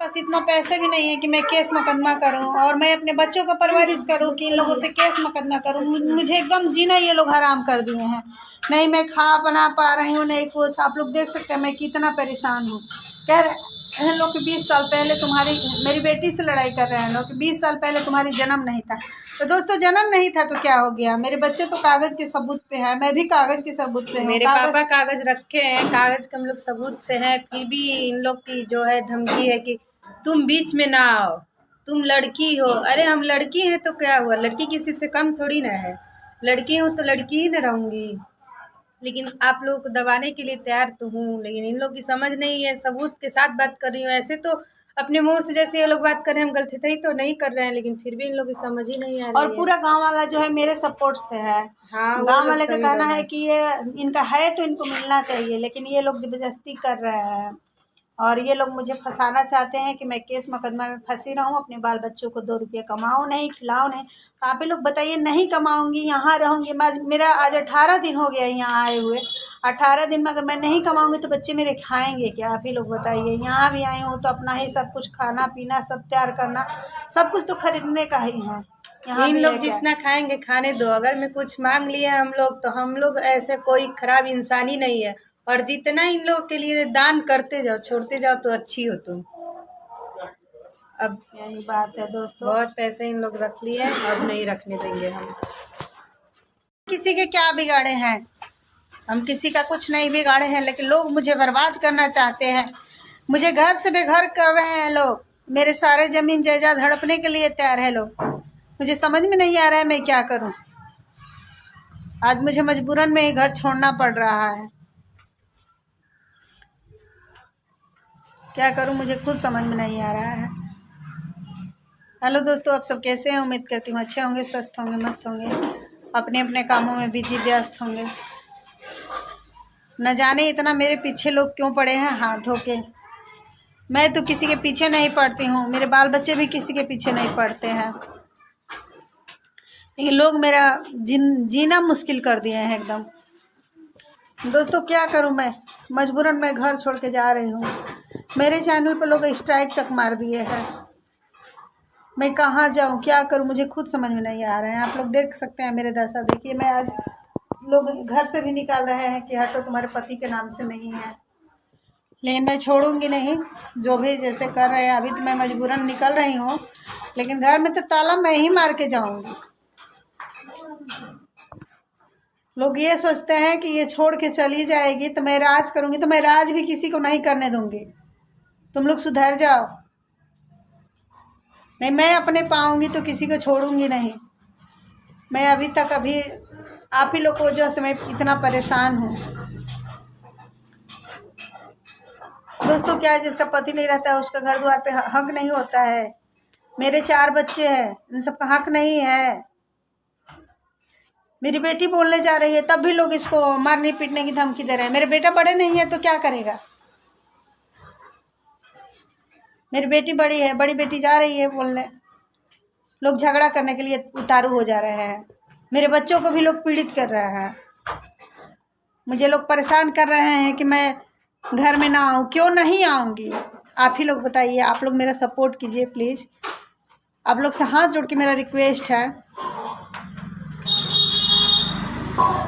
पास इतना पैसे भी नहीं है कि मैं केस मुकदमा करूं और मैं अपने बच्चों को परवरिश करूं कि इन लोगों से केस मुकदमा करूं। मुझे एकदम जीना ये लोग हराम कर दिए हैं। नहीं मैं खा बना पा रही हूँ, नहीं कुछ। आप लोग देख सकते हैं मैं कितना परेशान हूँ। कह रहे हैं लोग कि 20 साल पहले तुम्हारी, मेरी बेटी से लड़ाई कर रहे हैं लोग कि 20 साल पहले तुम्हारी जन्म नहीं था। तो दोस्तों जन्म नहीं था तो क्या हो गया? मेरे बच्चे तो कागज के सबूत पे है, मैं भी कागज के सबूत पे हूँ। मेरे पापा कागज रखे हैं, कागज के हम लोग सबूत से हैं, फिर भी इन लोग की जो है धमकी है कि तुम बीच में ना आओ, तुम लड़की हो। अरे हम लड़की हैं तो क्या हुआ? लड़की किसी से कम थोड़ी ना है। लड़की हूँ तो लड़की ही ना रहूंगी। लेकिन आप लोगों को दबाने के लिए तैयार तो हूँ, लेकिन इन लोग की समझ नहीं है। सबूत के साथ बात कर रही हूँ। ऐसे तो अपने मुंह से जैसे ये लोग बात कर रहे हैं हम गलती थी तो नहीं कर रहे हैं, लेकिन फिर भी इन लोग की समझ ही नहीं आ रही और है। पूरा गांव वाला जो है मेरे सपोर्ट से है। हाँ, गांव वाले का कहना है कि ये इनका है तो इनको मिलना चाहिए, लेकिन ये लोग जबरदस्ती कर रहे हैं और ये लोग मुझे फंसाना चाहते हैं कि मैं केस मुकदमा में फंसी रहूं, अपने बाल बच्चों को 2 रुपये कमाऊं नहीं, खिलाऊं नहीं। तो आप ही लोग बताइए, नहीं कमाऊंगी, यहाँ रहूंगी। मेरा आज 18 दिन हो गया यहाँ आए हुए। 18 दिन में अगर मैं नहीं कमाऊंगी तो बच्चे मेरे खाएंगे क्या? आप ही लोग बताइए। यहाँ भी आई हूँ तो अपना ही सब कुछ खाना पीना सब तैयार करना, सब कुछ तो खरीदने का ही है। इन लोग जितना खाएंगे खाने दो। अगर मैं कुछ मांग लिए हम लोग तो हम लोग ऐसे कोई खराब इंसान ही नहीं है। और जितना इन लोग के लिए दान करते जाओ, छोड़ते जाओ तो अच्छी हो तुम। अब यही बात है दोस्तों। बहुत पैसे इन लोग रख लिए, अब नहीं रखने देंगे हम। किसी के क्या बिगाड़े हैं? हम किसी का कुछ नहीं बिगाड़े हैं, लेकिन लोग मुझे बर्बाद करना चाहते हैं। मुझे घर से बेघर कर रहे हैं लोग। मेरे सारे ज़मीन जायदाद हड़पने के लिए तैयार है लोग। मुझे समझ में नहीं आ रहा है मैं क्या करूं। आज मुझे मजबूरन में ही घर छोड़ना पड़ रहा है। क्या करूं मुझे खुद समझ में नहीं आ रहा है। हेलो दोस्तों, आप सब कैसे हैं? उम्मीद करती हूँ अच्छे होंगे, स्वस्थ होंगे, मस्त होंगे, अपने अपने कामों में बिजी व्यस्त होंगे। न जाने इतना मेरे पीछे लोग क्यों पड़े हैं हाथ धो के। मैं तो किसी के पीछे नहीं पड़ती हूँ, मेरे बाल बच्चे भी किसी के पीछे नहीं पड़ते हैं, लेकिन लोग मेरा जीना मुश्किल कर दिए हैं एकदम। दोस्तों क्या करूं मैं? मजबूरन मैं घर छोड़ के जा रही हूँ। मेरे चैनल पर लोग स्ट्राइक तक मार दिए हैं। मैं कहाँ जाऊँ, क्या करूँ, मुझे खुद समझ में नहीं आ रहा है। आप लोग देख सकते हैं मेरे दशा। देखिए मैं आज लोग घर से भी निकाल रहे हैं कि हटो, तुम्हारे पति के नाम से नहीं है, लेकिन मैं छोड़ूंगी नहीं। जो भी जैसे कर रहे हैं, अभी तो मैं मजबूरन निकल रही हूँ, लेकिन घर में तो ताला मैं ही मार के जाऊंगी। लोग ये सोचते हैं कि ये छोड़ के चली जाएगी तो मैं राज करूंगी, तो मैं राज भी किसी को नहीं करने दूंगी। तुम लोग सुधर जाओ। नहीं, मैं अपने पाऊंगी तो किसी को छोड़ूंगी नहीं। मैं अभी तक आप ही लोग को वजह से मैं इतना परेशान हूँ। दोस्तों क्या है, जिसका पति नहीं रहता है उसका घर द्वार पे हक नहीं होता है। मेरे 4 बच्चे हैं, इन सबका हक नहीं है। मेरी बेटी बोलने जा रही है तब भी लोग इसको मारने पीटने की धमकी दे रहे हैं। मेरे बेटा बड़े नहीं है तो क्या करेगा? मेरी बेटी बड़ी है, बड़ी बेटी जा रही है बोलने। लोग झगड़ा करने के लिए उतारू हो जा रहे हैं। मेरे बच्चों को भी लोग पीड़ित कर रहे हैं। मुझे लोग परेशान कर रहे हैं कि मैं घर में ना आऊँ। क्यों नहीं आऊँगी? आप ही लोग बताइए। आप लोग मेरा सपोर्ट कीजिए प्लीज़। आप लोग से हाथ जोड़ के मेरा रिक्वेस्ट है।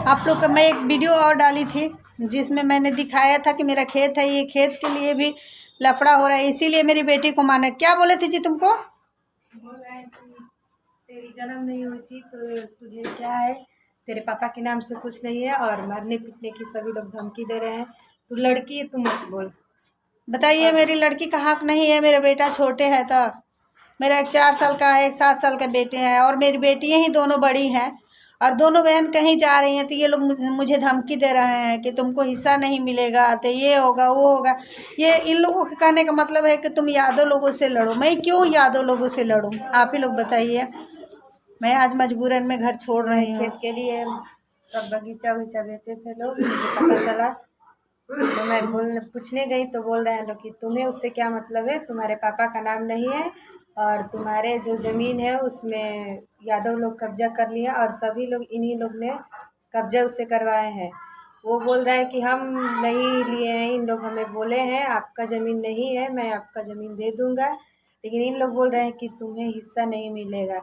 आप लोग का मैं एक वीडियो और डाली थी जिसमें मैंने दिखाया था कि मेरा खेत है, ये खेत के लिए भी लफड़ा हो रहा है, इसीलिए मेरी बेटी को मारना। क्या बोले थे जी तुमको? बोल रहे हैं कि तेरी जन्म नहीं हुई थी तो तुझे क्या है, तेरे पापा के नाम से कुछ नहीं है, और मारने पीटने की सभी लोग धमकी दे रहे हैं। तू लड़की है, तू मत बोल। बताइए, मेरी लड़की का हक नहीं है? मेरे बेटा छोटे हैं तो। मेरा एक 4 साल का है, एक 7 साल का बेटे हैं, और मेरी बेटियाँ ही दोनों बड़ी हैं, और दोनों बहन कहीं जा रही हैं तो ये लोग मुझे धमकी दे रहे हैं कि तुमको हिस्सा नहीं मिलेगा, तो ये होगा वो होगा। ये इन लोगों के कहने का मतलब है कि तुम यादव लोगों से लड़ो। मैं क्यों यादव लोगों से लड़ूं? आप ही लोग बताइए। मैं आज मजबूरन में घर छोड़ रही हूँ। खेत के लिए सब बगीचा उगीचा बेचे थे लोग, मुझे पता चला तो मैं पूछने गई तो बोल रहे हैं लोग कि तुम्हें उससे क्या मतलब है, तुम्हारे पापा का नाम नहीं है, और तुम्हारे जो ज़मीन है उसमें यादव लोग कब्जा कर लिया, और सभी लोग इन्हीं लोग ने कब्जा उससे करवाए हैं। वो बोल रहा है कि हम नहीं लिए हैं, इन लोग हमें बोले हैं आपका ज़मीन नहीं है, मैं आपका ज़मीन दे दूंगा, लेकिन इन लोग बोल रहे हैं कि तुम्हें हिस्सा नहीं मिलेगा।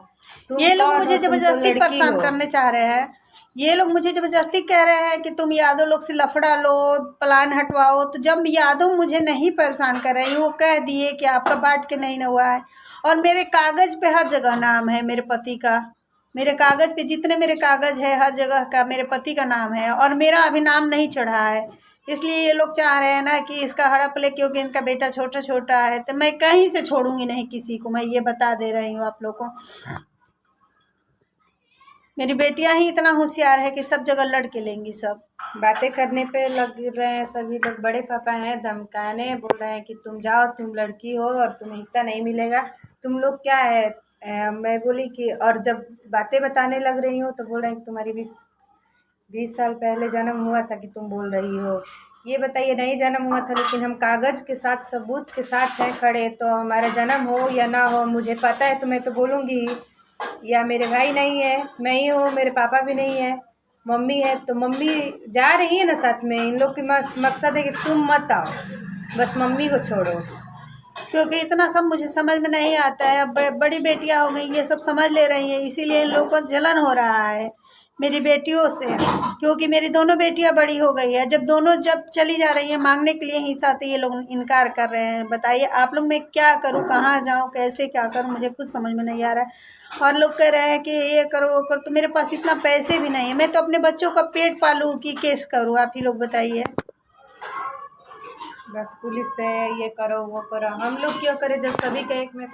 तुम ये लोग कौन मुझे हो? तुम तो जबरदस्ती लड़की परेशान हो। करने चाह रहे हैं। ये लोग मुझे जबरदस्ती कह रहे हैं कि तुम यादव लोग से लफड़ा लो, प्लान हटवाओ। तो जब यादव मुझे नहीं परेशान कर रहे हैं, वो कह दिए कि आपका बांट के नहीं ना हुआ है, और मेरे कागज पे हर जगह नाम है मेरे पति का। मेरे कागज पे जितने मेरे कागज है हर जगह का मेरे पति का नाम है, और मेरा अभी नाम नहीं चढ़ा है। इसलिए ये लोग चाह रहे हैं ना कि इसका हड़प ले, क्योंकि इनका बेटा छोटा छोटा है। तो मैं कहीं से छोड़ूंगी नहीं किसी को, मैं ये बता दे रही हूँ आप लोग को। मेरी बेटियां ही इतना होशियार है कि सब जगह लड़ के लेंगी सब। बातें करने पे लग रहे हैं सभी लोग। बड़े पापा हैं धमकाने, बोल रहे हैं कि तुम जाओ, तुम लड़की हो और तुम्हें हिस्सा नहीं मिलेगा। तुम लोग क्या है? मैं बोली कि, और जब बातें बताने लग रही हूँ तो बोल रहे हैं कि तुम्हारी 20 साल पहले जन्म हुआ था कि तुम बोल रही हो। ये बताइए, नहीं जन्म हुआ था, लेकिन हम कागज के साथ सबूत के साथ हैं खड़े, तो हमारा जन्म हो या ना हो मुझे पता है, तो मैं तो बोलूँगी ही। या मेरे भाई नहीं है, मैं ही हूँ, मेरे पापा भी नहीं है, मम्मी है, तो मम्मी जा रही है ना साथ में। इन लोग की मकसद है कि तुम मत आओ, बस मम्मी को छोड़ो। क्योंकि इतना सब मुझे समझ में नहीं आता है। अब बड़ी बेटियां हो गई, ये सब समझ ले रही हैं, इसीलिए इन लोगों को जलन हो रहा है मेरी बेटियों से। क्योंकि मेरी दोनों बेटियां बड़ी हो गई है, जब चली जा रही हैं मांगने के लिए हिस्सा, तो ये लोग इनकार कर रहे हैं। बताइए आप लोग, मैं क्या करूं, कहाँ जाऊं, कैसे क्या करूं, मुझे खुद समझ में नहीं आ रहा है। और लोग कह रहे हैं कि ये करो वो करो, तो मेरे पास इतना पैसे भी नहीं है। मैं तो अपने बच्चों का पेट पालूं कि केस करूं, आप ही लोग बताइए। बस पुलिस से ये करो वो करो, हम लोग क्यों करें जब सभी का एक में